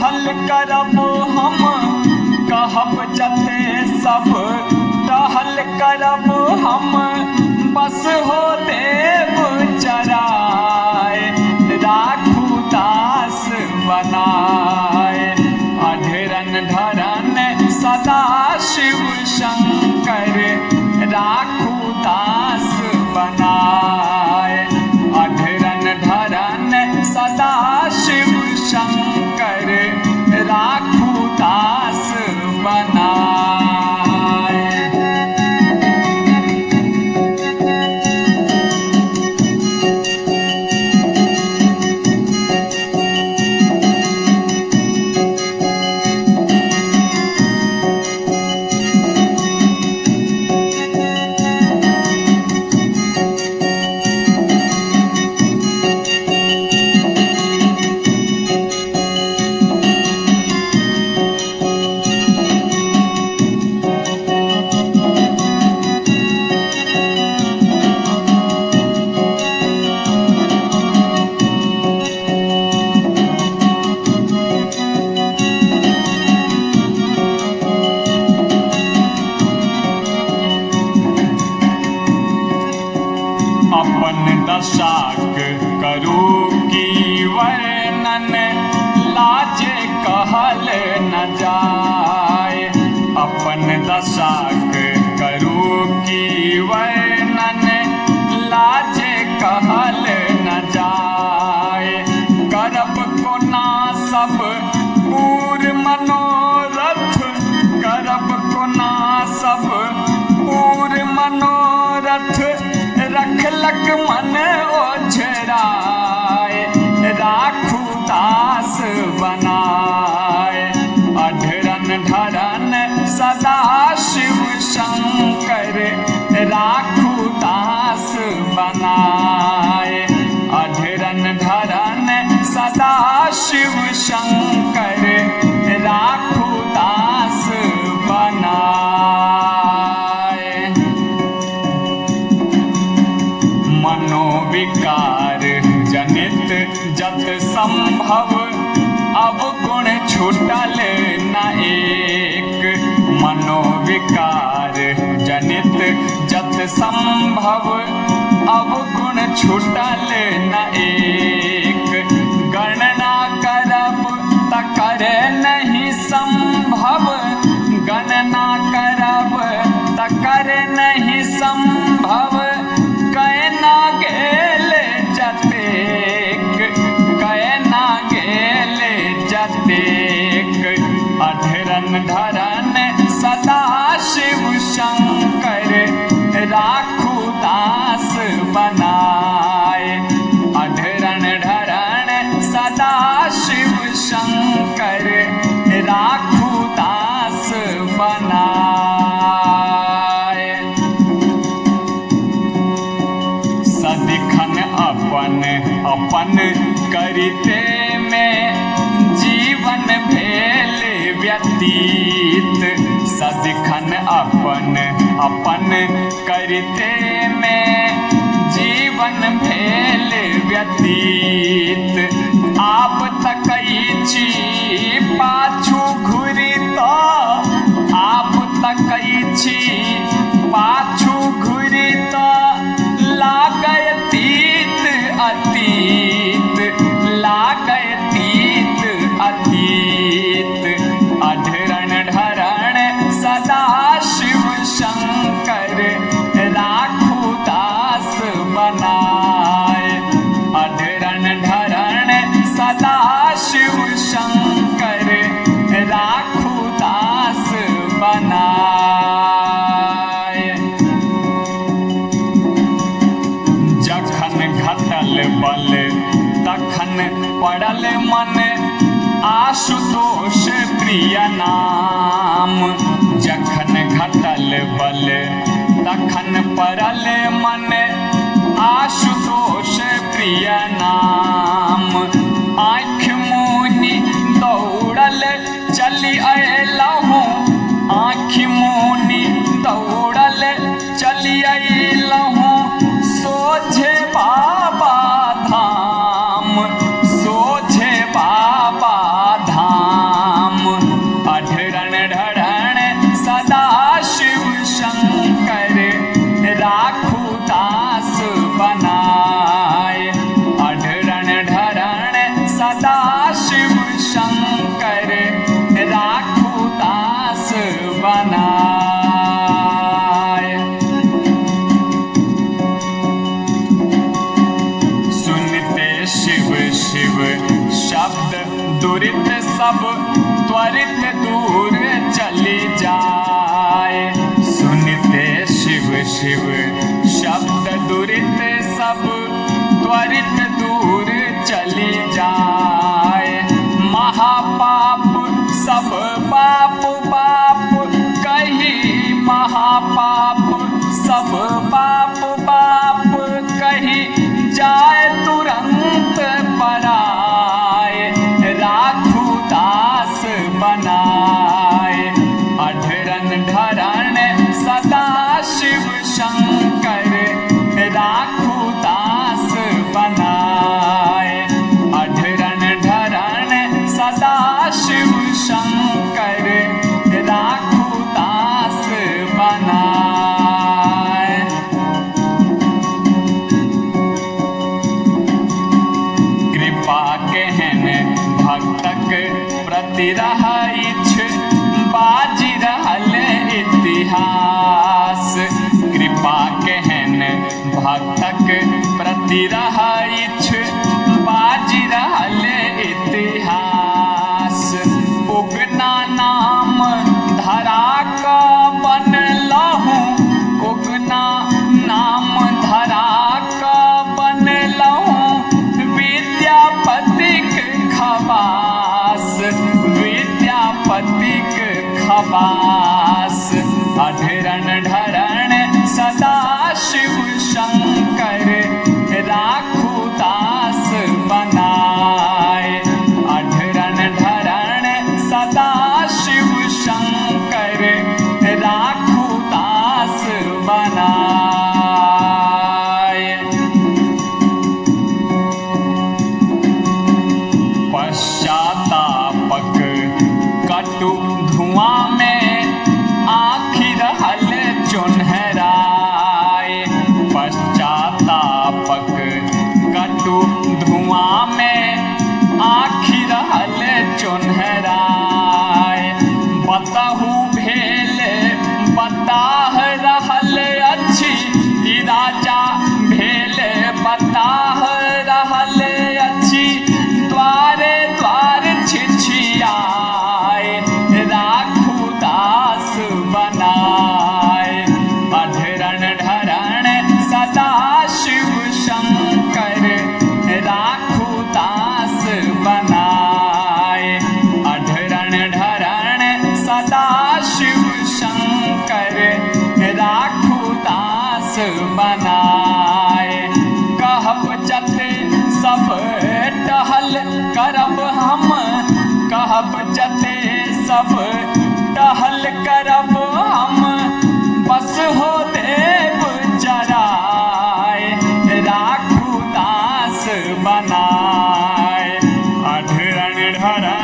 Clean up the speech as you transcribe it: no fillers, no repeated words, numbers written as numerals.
टहल करब हम कहब जते सब टहल करब हम बस हो देव चराय राखू दास बनाए अधरन धरन सदा शिव शंकर राखू दास बनाए अधरन धरन सदा शिव शंकर राखू दास बनाए। अपन दशाक करू की वर्णन लाजे कहल न जाए अपन दशाक करू की वर्णन लाजे कहल न जाए करब कोना सब पूर मनोरथ करब कोना सब पूर मनोरथ रखलक मन ओझराए राखू दास बनाए अधरन धरन सदा शिव शंकर राखू दास बनाए अधरन धरन सदा शिव शंकर राखू दास बनाए। मनोविकार जनित जत संभव अब गुण छूटल न एक मनोविकार जनित जत संभव अब गुण छूटल न एक गणना करब त करे नहीं संभव गणना करब त करे नहीं संभव कैना गेले जतेक कैना गेले जतेक अधरन धरन सदा शिव शंकर राखू दास बनाए अधरन धरन सदा शिव शंकर राखू दास बनाए। सदिखन अपन अपन करिते में जीवन भेल व्यतीत सदिखन अपन अपन करिते में जीवन भेल व्यतीत आप तकै छी पाछू घुरी तो आप तकै छी पाछू घुरी तो लागय तीत अतीत लागय तीत अतीत अधरन धरन सदा शिव शंकर राखू दास बनाए अधरन धरन सदा शिव शंकर राखू दास बनाए। जखन घटल बल तखन पड़ल मन आशुतोष प्रिय नाम जखन घटल बल तखन पड़ल मन आशुतोष प्रिय नाम आँख मुनि दौड़ल चली अयलहूँ आँख मुनि दौड़ल चली अयलहूँ सोझे बाबा धाम सोझे बाबा धाम बनाए। सुनते शिव शिव शब्द दुरित सब त्वरित दूर चली जाए। सुनते शिव शिव शब्द दुरित सब त्वरित दूर चली जाए। महापाप सब पाप पाप कही, महापाप सब पाप पाप कही जाए तुरंत पराए। राखू दास बनाए अढरन ढरन सदा शिव शंकर। राखू दास बनाए अढरन ढरन सदा शिव शंकर। राखू दास बनाए। कृपा कहन भक्तक प्रति रहइछ बाजी रहल इतिहास। कृपा कहन भक्तक प्रति रहइछ बाजी रहल इतिहास। उगना नाम धरा क बनलहु, उगना नाम धरा क बनलहु विद्यापतिक खवास। विद्यापतिक खवास अढरन ढरन सदा शिव शंकर। राखू दास बनाए अढरन ढरन सदा शिव शंकर। राखू दास बनाए। पश्चातापक कटु धुआं में आखिर हल चुनहराए। पश्चातापक कटु धुआं में आखिर हल चुनहराए। बतहु भेल बताह रहल अच्छी, ई राजा भेल बताह रहल अच्छी। द्वारे द्वार छिछियाए। राखू दास बनाए अढरन ढरन सदा शिव शंकर। राखू दास बनाए अढरन ढरन सदा शिव शंकर। राखू दास बनाए। कहब जते सब टहल करब हम, कहब जते सब टहल करब हम। बस हो देव जराए। राखू दास बनाए अढरन ढरन